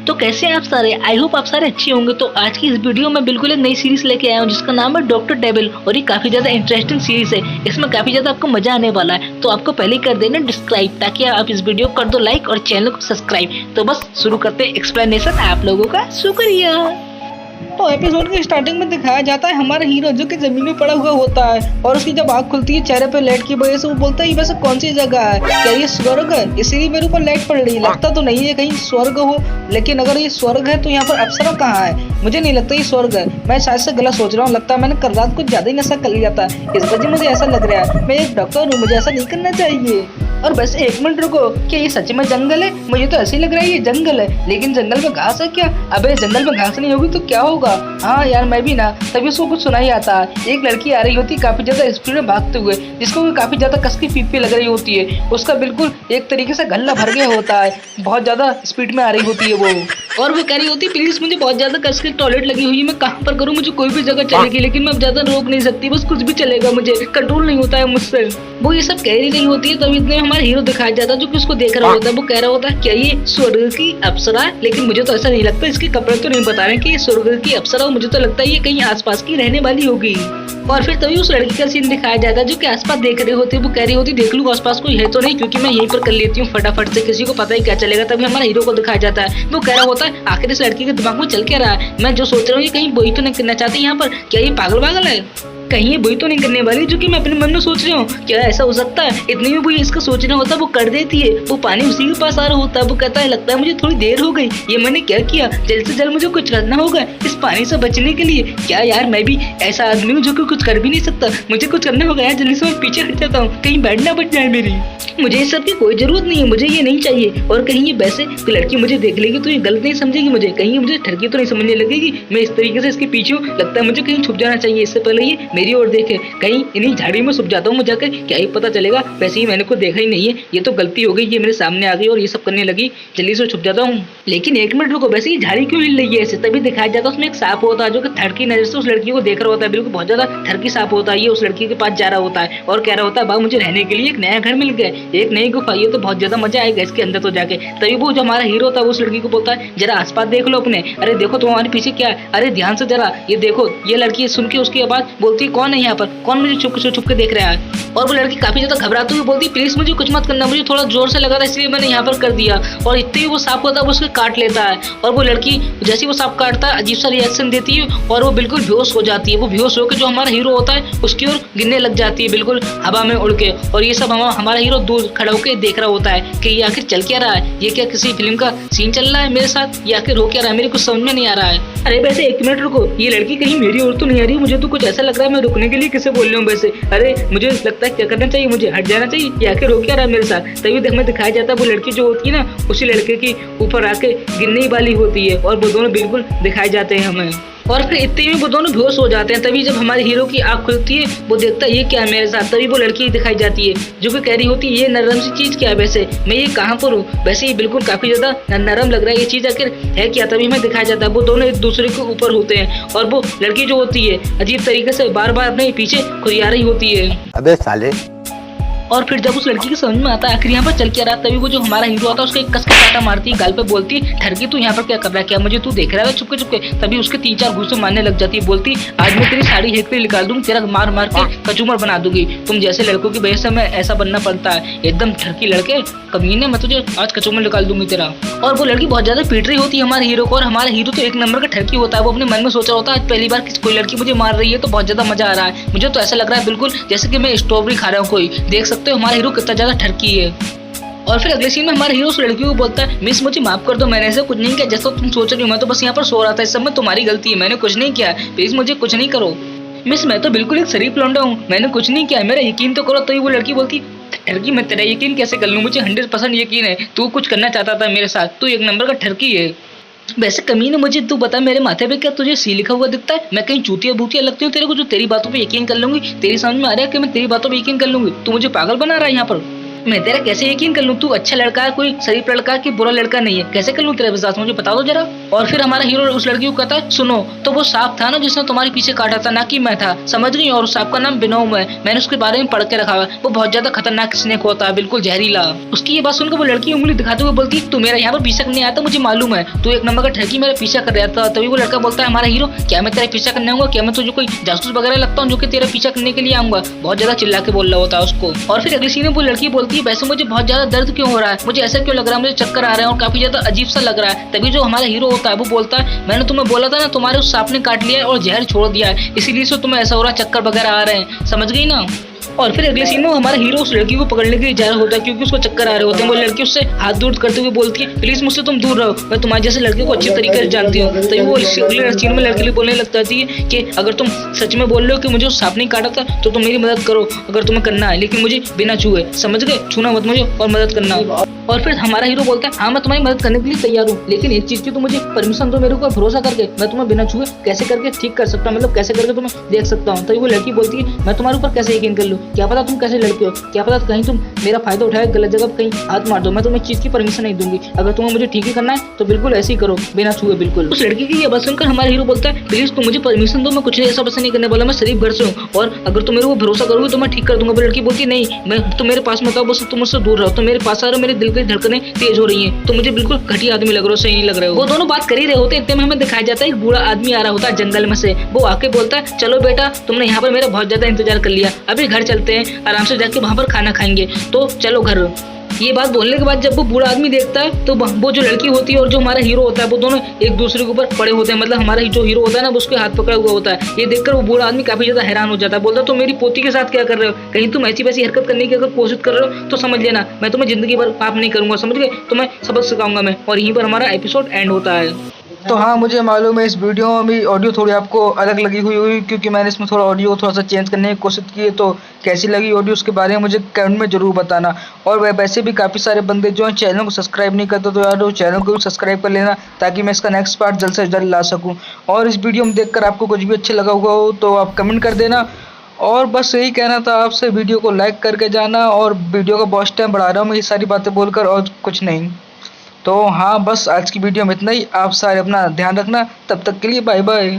तो कैसे हैं आप सारे? आई होप आप सारे अच्छे होंगे। तो आज की इस वीडियो में बिल्कुल एक नई सीरीज लेके आया हूँ जिसका नाम है डॉक्टर डेविल और ये काफी ज्यादा इंटरेस्टिंग सीरीज है। इसमें काफी ज्यादा आपको मजा आने वाला है। तो आपको पहले कर देना डिस्क्राइब ताकि आप इस वीडियो को कर दो लाइक और चैनल को सब्सक्राइब। तो बस शुरू करते हैं एक्सप्लेनेशन। आप लोगों का शुक्रिया। तो एपिसोड के स्टार्टिंग में दिखाया जाता है हमारा हीरो जो कि जमीन में पड़ा हुआ होता है और उसकी जब आँख खुलती है चेहरे पे लाइट की वजह से वो बोलता है ये वैसे कौन सी जगह है, क्या ये स्वर्ग है? इसीलिए मेरे ऊपर लाइट पड़ रही है। लगता तो नहीं है कहीं स्वर्ग हो, लेकिन अगर ये स्वर्ग है तो यहाँ पर अप्सरा कहाँ है? मुझे नहीं लगता ये स्वर्ग है। मैं शायद से गलत सोच रहा हूँ। लगता है मैंने कल रात कुछ ज्यादा ही नशा कर लिया था, इस वजह मुझे ऐसा लग रहा है। मैं एक डॉक्टर हूँ, मुझे ऐसा नहीं करना चाहिए। और बस एक मिनट रुको, क्या ये सच में जंगल है? मुझे तो ऐसे ही लग रहा है ये जंगल है, लेकिन जंगल में घास है क्या? अबे जंगल में घास नहीं होगी तो क्या होगा? हाँ यार मैं भी ना, तभी उसको कुछ सुनाई आता है। एक लड़की आ रही होती है काफी ज्यादा स्पीड में भागते हुए, जिसको काफी ज्यादा कस की पीप लग रही होती है। उसका बिल्कुल एक तरीके से गला भर गया होता है, बहुत ज्यादा स्पीड में आ रही होती है वो। और वो कह रही होती है प्लीज मुझे बहुत ज्यादा कस की टॉयलेट लगी हुई है, मैं कहाँ पर करूँ? मुझे कोई भी जगह चलेगी, लेकिन मैं अब ज्यादा रोक नहीं सकती, बस कुछ भी चलेगा, मुझे कंट्रोल नहीं होता है मुझसे। वो ये सब कह रही होती है, तभी इतने हमारा हीरो दिखाया जाता है जो कि उसको देख रहा होता है। वो कह रहा होता है क्या ये स्वर्ग की अप्सरा है? लेकिन मुझे तो ऐसा नहीं लगता, इसके कपड़े तो नहीं बता रहे कि ये स्वर्ग की अप्सरा हो। मुझे तो लगता है ये कहीं आसपास की रहने वाली होगी। और फिर तभी उस लड़की का सीन दिखाया जाता है जो कि आसपास देख रही होती है। वो कह रही होती देख लूं आसपास कोई है तो नहीं, क्योंकि मैं यहीं पर कर लेती हूँ फटाफट से, किसी को पता ही क्या चलेगा। तभी हमारा हीरो को दिखाया जाता है। वो कह रहा होता है आखिर इस लड़की के दिमाग में चल क्या रहा है? मैं जो सोच रहा हूँ ये कहीं वही तो नहीं करना चाहती यहाँ पर? क्या ये पागल है? कहीं ये वही तो नहीं करने वाली जो कि मैं अपने मन में सोच रहा हूँ? क्या ऐसा हो सकता है? इतने में वो इसका सोचना होता है वो कर देती है। वो पानी उसी के पास आ रहा होता है। वो कहता है लगता है मुझे थोड़ी देर हो गई, ये मैंने क्या किया? जल्द से जल्द मुझे कुछ करना होगा इस पानी से बचने के लिए। क्या यार मैं भी ऐसा आदमी हूँ जो कि कुछ कर भी नहीं सकता? मुझे कुछ करना होगा यार, जल्दी से मैं पीछे हट जाता हूँ, कहीं बैठ ना बच जाए मेरी। मुझे इस सब की कोई जरूरत नहीं है, मुझे ये नहीं चाहिए। और कहीं ये वैसे कोई लड़की मुझे देख लेगी तो ये गलत नहीं समझेगी मुझे, कहीं मुझे ठरकी तो नहीं समझने लगेगी। मैं इस तरीके से इसके पीछे हूँ, लगता है मुझे कहीं छुप जाना चाहिए इससे पहले ये मेरी ओर देखे। कहीं इन्हीं झाड़ी में छुप जाता हूँ मैं जाकर, क्या ही पता चलेगा? वैसे ही मैंने कुछ देखा ही नहीं है, ये तो गलती हो गई, ये मेरे सामने आ गई और ये सब करने लगी, जल्दी से छुप जाता हूँ। लेकिन एक मिनट रुको, वैसे ही झाड़ी क्यों हिल रही है ऐसे? तभी दिखाया जाता है उसमें एक सांप होता है जो कि ठरकी नजर से उस लड़की को देख रहा होता है। बिल्कुल बहुत ज्यादा ठरकी सांप होता है। ये उस लड़की के पास जा रहा होता है और कह रहा होता है मुझे रहने के लिए एक नया घर मिल गया, एक नई गुफा, ये तो बहुत ज्यादा मजा आएगा इसके अंदर तो जाके। तभी वो जो हमारा हीरो था उस लड़की को बोलता है जरा आसपास देख लो अपने, अरे देखो तुम्हारे पीछे क्या है, अरे ध्यान से जरा ये देखो। ये लड़की सुन के उसकी आवाज बोलती है कौन है यहाँ पर, कौन मुझे छुप के देख रहा है? और वो लड़की काफी ज्यादा घबराती हुई बोलती प्लीज मुझे कुछ मत करना, मुझे थोड़ा जोर से लगा था इसलिए मैंने यहाँ पर कर दिया। और इतने ही वो सांप होता है वो उसको काट लेता है और वो लड़की जैसे वो सांप काटता है अजीब सा रिएक्शन देती है और वो बिल्कुल बेहोश हो जाती है। वो बेहोश होकर जो हमारा हीरो होता है उसकी ओर गिरने लग जाती है बिल्कुल हवा में उड़ के। और ये सब हमारा हीरो दूर खड़ा होकर देख रहा होता है कि ये आखिर चल क्या रहा है, ये क्या किसी फिल्म का सीन चल रहा है मेरे साथ, ये आखिर हो क्या रहा है? मेरे कुछ समझ में नहीं आ रहा है। अरे वैसे एक मिनट रुको, ये लड़की कहीं मेरी ओर तो नहीं आ रही? मुझे तो कुछ ऐसा लग रहा है मैं रुकने के लिए किसे बोल रहा हूँ वैसे। अरे मुझे लगता है क्या करना चाहिए, मुझे हट जाना चाहिए, ये आखिर हो क्या रहा है मेरे साथ? तभी हमें दिखाया जाता है वो लड़की जो होती है ना उसी लड़के की ऊपर आके गिरने वाली होती है और वो दोनों बिल्कुल दिखाए जाते हैं हमें। और फिर इतने में वो दोनों बेहोश हो जाते हैं। तभी जब हमारे हीरो की आंख खुलती है वो देखता है ये क्या है मेरे साथ। तभी वो लड़की दिखाई जाती है जो कि कह रही होती है ये नरम सी चीज क्या है वैसे, मैं ये कहाँ पर हूँ? वैसे ये बिल्कुल काफी ज्यादा नरम लग रहा है, ये चीज आखिर है क्या? तभी हमें दिखाया जाता है वो दोनों एक दूसरे के ऊपर होते हैं और वो लड़की जो होती है अजीब तरीके से बार बार अपने पीछे खुरिया रही होती है। अबे साले। और फिर जब उस लड़की के समझ में आता है आखिर यहाँ पर चल क्या रहा, तभी वो जो हमारा हीरो आता है उसको एक कस के काटा मारती है गाल पे, बोलती है ठरकी तू यहाँ पर क्या कर रहा है, क्या मुझे तू देख रहा है चुपके चुपके? तभी उसके 3-4 घूंसे मारने लग जाती है, बोलती आज मैं तेरी साड़ी हेक पे निकाल दूंगी, तेरा मार मार के कचूमर बना दूंगी, तुम जैसे लड़कों की वजह से मैं ऐसा बनना पड़ता है, एकदम ठरकी लड़के कमीने, मैं तुझे आज कचूमर निकाल दूंगी तेरा। और वो लड़की बहुत ज्यादा पीट रही होती है हमारे हीरो को और हमारा हीरो तो एक नंबर का ठरकी होता है। वो अपने मन में सोच रहा होता है आज पहली बार कोई लड़की मुझे मार रही है तो बहुत ज्यादा मजा आ रहा है। मुझे तो ऐसा लग रहा है बिल्कुल जैसे कि मैं स्ट्रॉबेरी खा रहा हूँ कोई। देख सकते हो हमारा हीरो कितना ज्यादा ठरकी है। और फिर अगले सीन में हमारा हीरो उस लड़की को बोलता है मिस मुझे माफ कर दो, मैंने ऐसा कुछ नहीं किया जैसा तुम सोच रही हो, मैं तो बस यहाँ पर सो रहा था, इस सब में तुम्हारी गलती है, मैंने कुछ नहीं किया, प्लीज मुझे कुछ नहीं करो। मिस मैं तो बिल्कुल एक शरीफ लौंडा हूँ, मैंने कुछ नहीं किया, मेरा यकीन तो करो। तो वो लड़की बोलती ठरकी मैं तेरा यकीन कैसे कर लूँ, मुझे 100% यकीन है तू कुछ करना चाहता था मेरे साथ, तू एक नंबर का ठरकी है। वैसे कमीने मुझे तू बता मेरे माथे पे क्या तुझे सी लिखा हुआ दिखता है? मैं कहीं चूतिया बूतिया लगती हूँ तेरे को जो तेरी बातों पे यकीन कर लूंगी? तेरी समझ में आ रहा है कि मैं तेरी बातों पे यकीन कर लूंगी? तू मुझे पागल बना रहा है यहाँ पर। मैं तेरा कैसे यकीन कर लूं तू अच्छा लड़का है, कोई शरीफ लड़का कि बुरा लड़का नहीं है, कैसे कर लूं तेरे विश्वास, मुझे बता दो जरा। और फिर हमारा हीरो उस लड़की को कहता है सुनो, तो वो सांप था ना जिसने तुम्हारे पीछे काटा था, ना कि मैं था, समझ गई। और उस सांप का नाम बिनोम है, मैंने उसके बारे में पढ़ के रखा है, वो बहुत ज्यादा खतरनाक स्नेक होता है, बिल्कुल जहरीला। उसकी ये बात सुनकर वो लड़की उंगली दिखाते हुए बोलती तू मेरा यहाँ पर पीछा करने आया था, मुझे मालूम है, तू एक नंबर का ठगी मेरा पीछा कर रहा था। तभी वो लड़का बोलता है हमारा हीरो क्या मैं तेरा पीछा करने आऊंगा, क्या मैं तुझे कोई जासूस वगैरह लगता हूँ जो कि तेरा पीछा करने के लिए आऊंगा, बहुत ज्यादा चिल्ला के बोल रहा होता है उसको। और फिर अगली सीन में वो लड़की बोलती है वैसे मुझे बहुत ज्यादा दर्द क्यों हो रहा है, मुझे ऐसा क्यों लग रहा है, मुझे चक्कर आ रहे हैं और काफी ज्यादा अजीब सा लग रहा है। तभी जो हमारा हीरो होता है वो बोलता है मैंने तुम्हें बोला था ना तुम्हारे उस सांप ने काट लिया है और जहर छोड़ दिया है, इसीलिए से तुम्हें ऐसा हो रहा है, चक्कर वगैरह आ रहे हैं, समझ गई ना। और फिर अगले सीन में हमारा हीरो उस लड़की को पकड़ने के लिए जा रहा होता है क्योंकि उसको चक्कर आ रहे होते हैं। वो लड़की उससे हाथ दूर करते हुए बोलती है प्लीज मुझसे तुम दूर रहो, मैं तुम्हारे जैसे लड़के को अच्छी तरीके से जानती हूँ। तभी वो अगले सीन में लड़के लिए बोलने लगता है कि अगर तुम सच में बोल रहे हो कि मुझे उस सांप ने काटा था तो तुम मेरी मदद करो अगर तुम्हें करना है, लेकिन मुझे बिना छुए, समझ गए, छूना मत मुझे और मदद करना। और फिर हमारा हीरो बोलता है हाँ मैं तुम्हारी मदद करने के लिए तैयार हूँ, लेकिन एक चीज की तुम मुझे परमिशन दो, मेरे ऊपर भरोसा करके मैं तुम्हें बिना छुए कैसे करके ठीक कर सकता हूँ, मतलब कैसे करके तुम्हें देख सकता हूँ। तभी वो लड़की बोलती है मैं तुम्हारे ऊपर कैसे यकीन कर लूँ, क्या पता तुम कैसे लड़के हो, क्या पता कहीं तुम मेरा फायदा उठाए गलत जगह कहीं हाथ मार दो, मैं तुम्हें चीज की परमिशन नहीं दूंगी, अगर तुम्हें मुझे ठीक ही करना है तो बिल्कुल ऐसे ही करो बिना छुए बिल्कुल। उस लड़की की ये बात सुनकर हमारा हीरो बोलता है प्लीज तुम मुझे परमिशन दो, मैं कुछ ऐसा वैसा नहीं करने वाला, मैं शरीफ घर से हूँ और अगर तुम मेरे को भरोसा करोगे तो मैं ठीक कर दूंगा। वो लड़की बोलती नहीं मैं तुम मेरे पास मत आओ, बस तुम मुझसे दूर रहो, तुम मेरे पास आ रहे हो, मेरे दिल की धड़कनें तेज हो रही है, तो मुझे बिल्कुल घटिया आदमी लग रहा हो, सही नहीं लग रहे हो। वो दोनों बात कर ही रहे होते, इतने में हमें दिखाया जाता है एक बूढ़ा आदमी आ रहा होता है जंगल में से। वो आके बोलता है चलो बेटा तुमने यहाँ पर मेरा बहुत ज्यादा इंतजार कर लिया, अभी घर चलते हैं, आराम से जाके वहाँ पर खाना खाएंगे, तो चलो घर। ये बात बोलने के बाद जब वो बूढ़ा आदमी देखता है तो वो जो लड़की होती है और जो हमारा हीरो होता है वो दोनों एक दूसरे के ऊपर पड़े होते हैं, मतलब हमारा जो हीरो होता है ना वो उसके हाथ पकड़ा हुआ होता है। ये देखकर वो बूढ़ा आदमी काफी ज्यादा हैरान हो जाता है, बोलता तुम मेरी पोती के साथ क्या कर रहे हो, कहीं तुम ऐसी वैसी हरकत करने की अगर कोशिश कर रहे हो तो समझ लेना मैं तुम्हें जिंदगी भर पाप नहीं करूंगा, समझ गए, तुम्हें सबक सिखाऊंगा मैं। और यहीं पर हमारा एपिसोड एंड होता है। तो हाँ मुझे मालूम है इस वीडियो में भी ऑडियो थोड़ी आपको अलग लगी हुई क्योंकि मैंने इसमें थोड़ा ऑडियो थोड़ा सा चेंज करने की कोशिश की है, तो कैसी लगी ऑडियो उसके बारे में मुझे कमेंट में जरूर बताना। और वैसे भी काफ़ी सारे बंदे जो हैं चैनल को सब्सक्राइब नहीं करते तो यार वो चैनल को भी सब्सक्राइब कर लेना ताकि मैं इसका नेक्स्ट पार्ट जल्द से जल्द ला सकूँ। और इस वीडियो में देखकर आपको कुछ भी अच्छा लगा हुआ हो तो आप कमेंट कर देना। और बस यही कहना था आपसे, वीडियो को लाइक करके जाना और वीडियो का वॉच टाइम बढ़ा रहा हूँ मैं ये सारी बातें बोलकर और कुछ नहीं। तो हाँ बस आज की वीडियो में इतना ही, आप सारे अपना ध्यान रखना, तब तक के लिए बाय बाय।